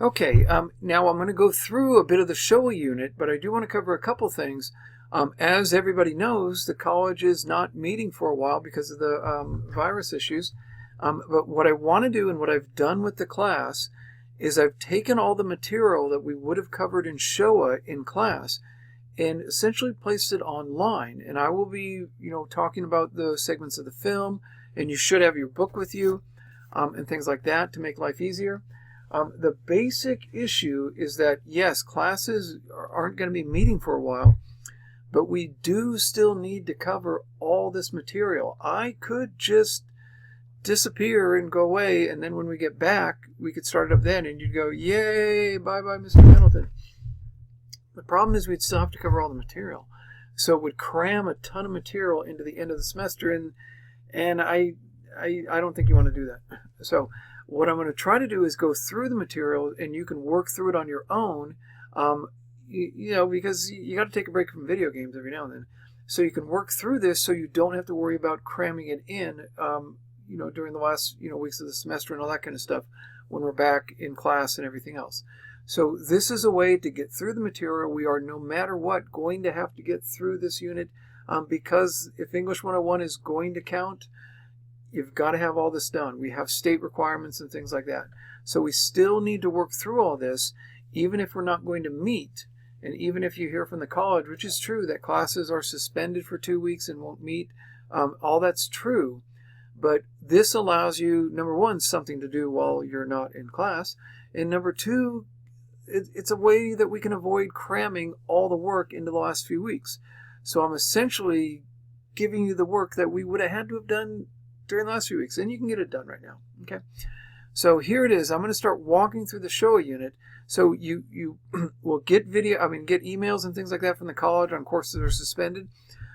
Okay, now I'm going to go through a bit of the Showa unit, but I do want to cover a couple things. As everybody knows, the college is not meeting for a while because of the virus issues. But what I want to do and what I've done with the class is I've taken all the material that we would have covered in Showa in class and essentially placed it online. And I will be, talking about the segments of the film, and you should have your book with you, and things like that to make life easier. The basic issue is that, yes, classes aren't going to be meeting for a while, but we do still need to cover all this material. I could just disappear and go away, and then when we get back, we could start it up then, and you'd go, yay, bye-bye, Mr. Pendleton. The problem is we'd still have to cover all the material. So it would cram a ton of material into the end of the semester, and I don't think you want to do that. So what I'm going to try to do is go through the material, and you can work through it on your own, because you got to take a break from video games every now and then. So you can work through this so you don't have to worry about cramming it in, during the last, weeks of the semester and all that kind of stuff when we're back in class and everything else. So this is a way to get through the material. We are, no matter what, going to have to get through this unit because if English 101 is going to count, you've got to have all this done. We have state requirements and things like that. So we still need to work through all this, even if we're not going to meet. And even if you hear from the college, which is true, that classes are suspended for 2 weeks and won't meet, all that's true. But this allows you, number one, something to do while you're not in class. And number two, it's a way that we can avoid cramming all the work into the last few weeks. So I'm essentially giving you the work that we would have had to have done during the last few weeks, and you can get it done right now. Okay, so here it is. I'm going to start walking through the Showa unit. So you will get get emails and things like that from the college on courses that are suspended.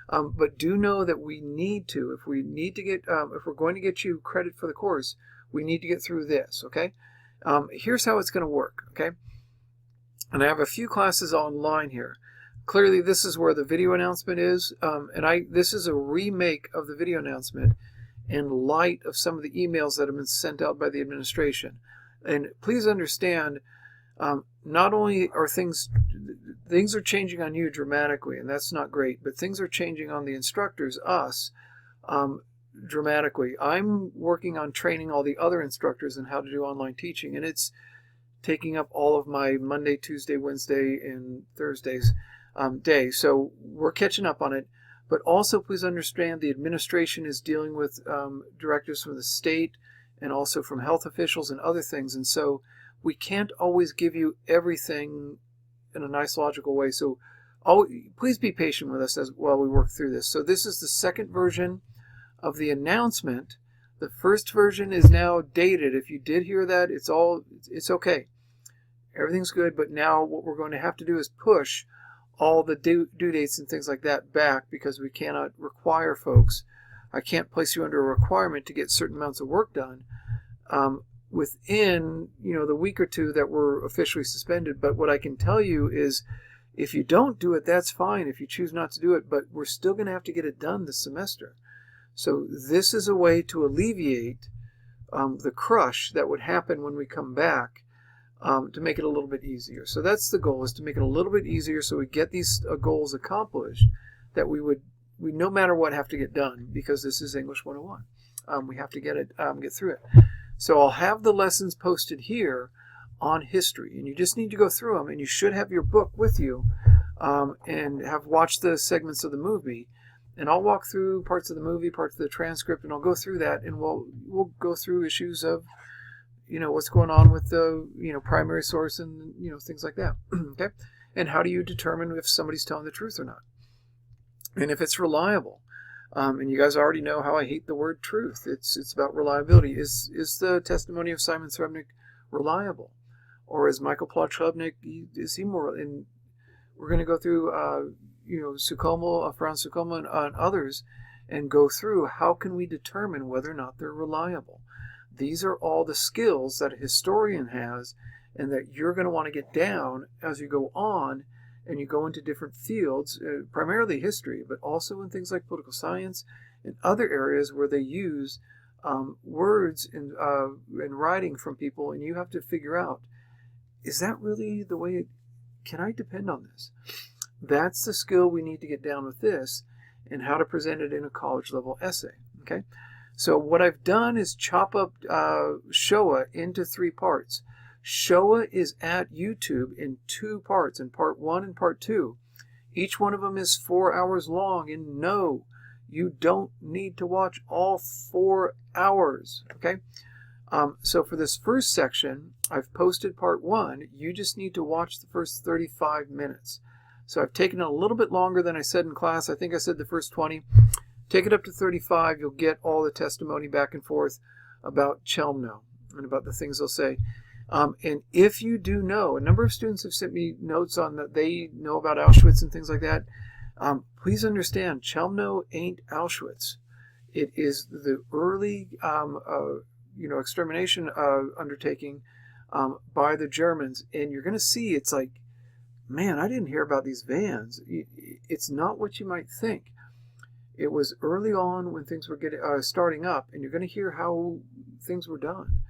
But do know that we need to, if we're going to get you credit for the course, we need to get through this. Okay, here's how it's going to work. Okay, and I have a few classes online here. Clearly, this is where the video announcement is, this is a remake of the video announcement in light of some of the emails that have been sent out by the administration. And please understand, not only are things are changing on you dramatically, and that's not great, but things are changing on the instructors, us, dramatically. I'm working on training all the other instructors in how to do online teaching, and it's taking up all of my Monday, Tuesday, Wednesday, and Thursdays day. So we're catching up on it. But also, please understand, the administration is dealing with directives from the state and also from health officials and other things. And so we can't always give you everything in a nice, logical way. So please be patient with us while we work through this. So this is the second version of the announcement. The first version is now dated. If you did hear that, it's okay. Everything's good. But now what we're going to have to do is push all the due dates and things like that back, because we cannot require folks. I can't place you under a requirement to get certain amounts of work done within the week or two that we're officially suspended. But what I can tell you is, if you don't do it, that's fine. If you choose not to do it, but we're still going to have to get it done this semester. So this is a way to alleviate the crush that would happen when we come back. To make it a little bit easier. So that's the goal, is to make it a little bit easier so we get these goals accomplished that we no matter what have to get done, because this is English 101. We have to get through it. So I'll have the lessons posted here on history, and you just need to go through them, and you should have your book with you and have watched the segments of the movie. And I'll walk through parts of the movie, parts of the transcript, and I'll go through that, and we'll go through issues of what's going on with the, primary source and, things like that. Okay. And how do you determine if somebody's telling the truth or not? And if it's reliable. And you guys already know how I hate the word truth. It's about reliability. Is the testimony of Simon Srebnick reliable? Or is Michael Plotchubnik, is he more? And we're going to go through, Sukomo, Franz Sukomo and others, and go through how can we determine whether or not they're reliable. These are all the skills that a historian has, and that you're going to want to get down as you go on and you go into different fields, primarily history, but also in things like political science and other areas where they use words and writing from people, and you have to figure out, is that really the way can I depend on this? That's the skill we need to get down with this, and how to present it in a college level essay. Okay, so what I've done is chop up Showa into 3 parts. Showa is at YouTube in 2 parts, in part 1 and part 2. Each one of them is 4 hours long, and no, you don't need to watch all 4 hours. Okay, so for this first section, I've posted part 1. You just need to watch the first 35 minutes. So I've taken it a little bit longer than I said in class. I think I said the first 20. Take it up to 35. You'll get all the testimony back and forth about Chelmno and about the things they'll say. And if you do know, a number of students have sent me notes on that they know about Auschwitz and things like that. Please understand, Chelmno ain't Auschwitz. It is the early extermination undertaking by the Germans. And you're going to see it's like, man, I didn't hear about these vans. It's not what you might think. It was early on when things were getting starting up, and you're going to hear how things were done.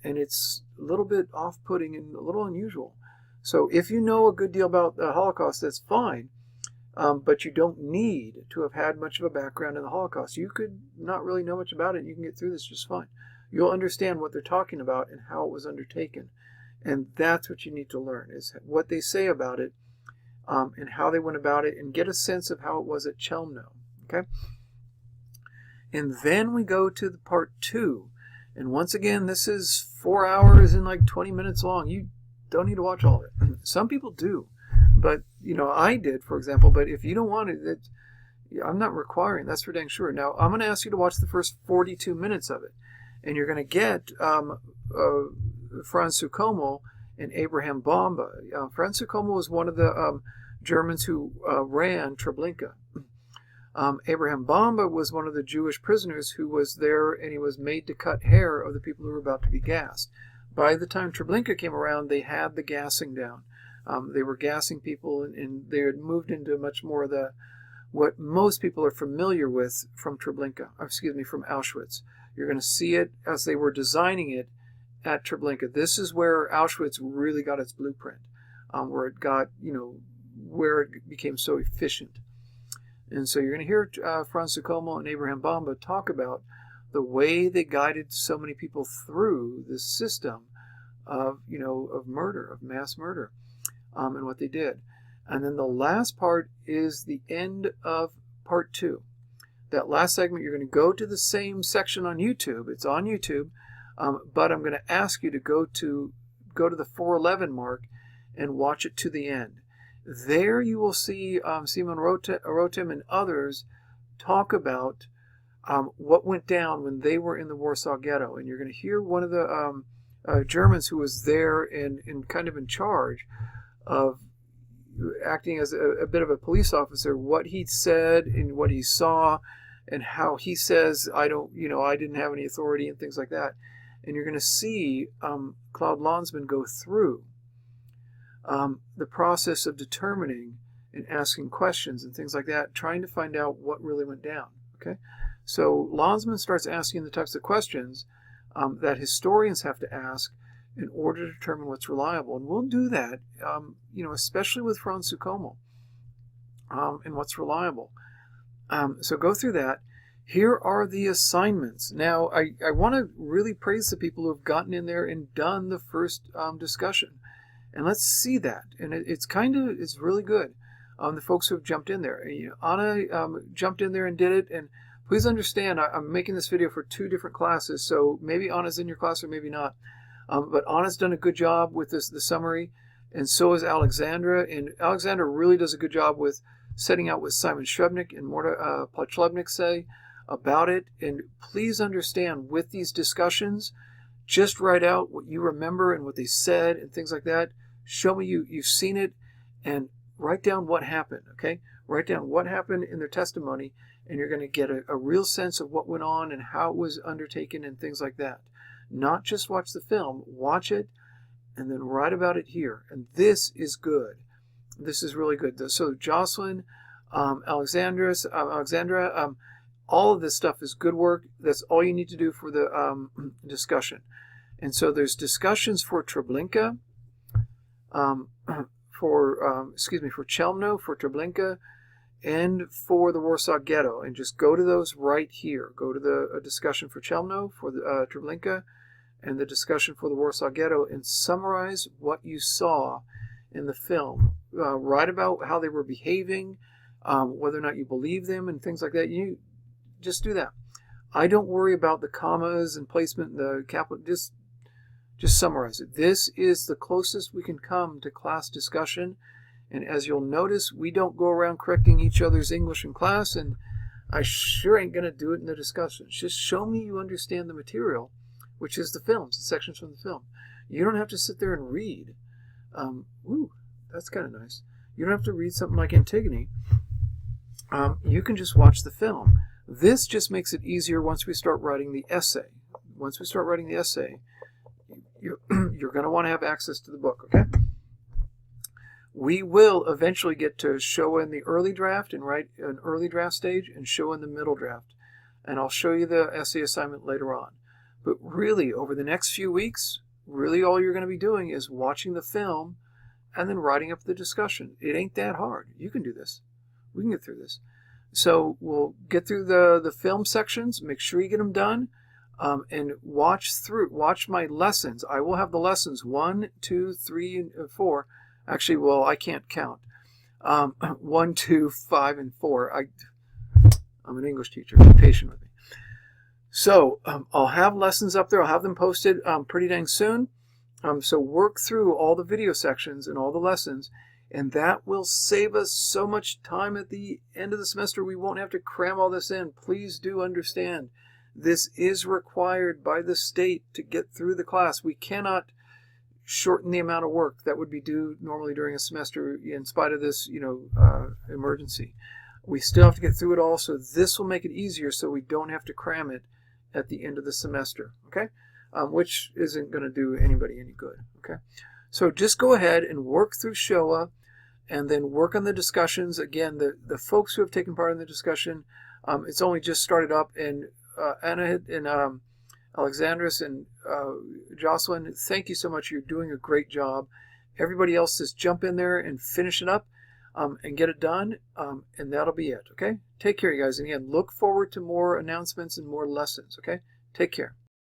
And it's a little bit off-putting and a little unusual. So if you know a good deal about the Holocaust, that's fine. But you don't need to have had much of a background in the Holocaust. You could not really know much about it, and you can get through this just fine. You'll understand what they're talking about and how it was undertaken. And that's what you need to learn, is what they say about it and how they went about it, and get a sense of how it was at Chelmno. Okay? And then we go to the part 2. And once again, this is 4 hours and like 20 minutes long. You don't need to watch all of it. Some people do. But, I did, for example. But if you don't want it, I'm not requiring. That's for dang sure. Now, I'm going to ask you to watch the first 42 minutes of it. And you're going to get Franz Sukomo and Abraham Bomba. Franz Sukomo was one of the Germans who ran Treblinka. Abraham Bomba was one of the Jewish prisoners who was there, and he was made to cut hair of the people who were about to be gassed. By the time Treblinka came around, they had the gassing down. They were gassing people, and they had moved into much more of what most people are familiar with from from Auschwitz. You're going to see it as they were designing it at Treblinka. This is where Auschwitz really got its blueprint, where it got, where it became so efficient. And so you're going to hear Franz Sukomo and Abraham Bomba talk about the way they guided so many people through this system of murder, of mass murder, and what they did. And then the last part is the end of part 2. That last segment, you're going to go to the same section on YouTube. It's on YouTube, but I'm going to ask you to go to the 411 mark and watch it to the end. There you will see Simon Rotem and others talk about what went down when they were in the Warsaw Ghetto. And you're going to hear one of the Germans who was there and kind of in charge of acting as a bit of a police officer, what he said and what he saw, and how he says, I didn't have any authority and things like that. And you're going to see Claude Lanzmann go through the process of determining and asking questions and things like that, trying to find out what really went down. Okay, so Lanzmann starts asking the types of questions that historians have to ask in order to determine what's reliable, and we'll do that, especially with Franz Sukomo, and what's reliable. So go through that. Here are the assignments. Now, I want to really praise the people who have gotten in there and done the first discussion. And let's see that. And it's really good. The folks who have jumped in there. Anna jumped in there and did it. And please understand, I'm making this video for 2 different classes. So maybe Anna's in your class or maybe not. But Anna's done a good job with the summary. And so is Alexandra. And Alexandra really does a good job with setting out what Simon Shrebnik and Morta Plotchlebnik say about it. And please understand, with these discussions, just write out what you remember and what they said and things like that. Show me you've seen it, and write down what happened, okay? Write down what happened in their testimony, and you're going to get a real sense of what went on and how it was undertaken and things like that. Not just watch the film, watch it, and then write about it here. And this is good. This is really good. So Jocelyn, Alexandra, all of this stuff is good work. That's all you need to do for the discussion. And so there's discussions for Treblinka, um, for Chelmno, for Treblinka, and for the Warsaw Ghetto, and just go to those right here. Go to the discussion for Chelmno, for the Treblinka, and the discussion for the Warsaw Ghetto, and summarize what you saw in the film. Write about how they were behaving, whether or not you believe them, and things like that. You just do that. I don't worry about the commas and placement, the capital. Just summarize it. This is the closest we can come to class discussion. And as you'll notice, we don't go around correcting each other's English in class, and I sure ain't going to do it in the discussions. Just show me you understand the material, which is the films, the sections from the film. You don't have to sit there and read. Ooh, that's kind of nice. You don't have to read something like Antigone. You can just watch the film. This just makes it easier once we start writing the essay. Once we start writing the essay, you're going to want to have access to the book, okay? We will eventually get to show in the early draft and write an early draft stage and show in the middle draft. And I'll show you the essay assignment later on. But really, over the next few weeks, really all you're going to be doing is watching the film and then writing up the discussion. It ain't that hard. You can do this. We can get through this. So we'll get through the film sections. Make sure you get them done. And watch my lessons. I will have the lessons 1, 2, 3, and 4. Actually, well, I can't count. 1, 2, 5, and 4. I'm an English teacher. Be patient with me. So I'll have lessons up there. I'll have them posted pretty dang soon. So work through all the video sections and all the lessons, and that will save us so much time at the end of the semester. We won't have to cram all this in. Please do understand, this is required by the state to get through the class. We cannot shorten the amount of work that would be due normally during a semester in spite of this, emergency. We still have to get through it all, so this will make it easier so we don't have to cram it at the end of the semester, okay? Which isn't going to do anybody any good, okay? So just go ahead and work through Shoah and then work on the discussions. Again, the folks who have taken part in the discussion, it's only just started up, and Anna and Alexandris and Jocelyn, thank you so much. You're doing a great job. Everybody else, just jump in there and finish it up and get it done, and that'll be it, okay? Take care, you guys. And again, look forward to more announcements and more lessons, okay? Take care.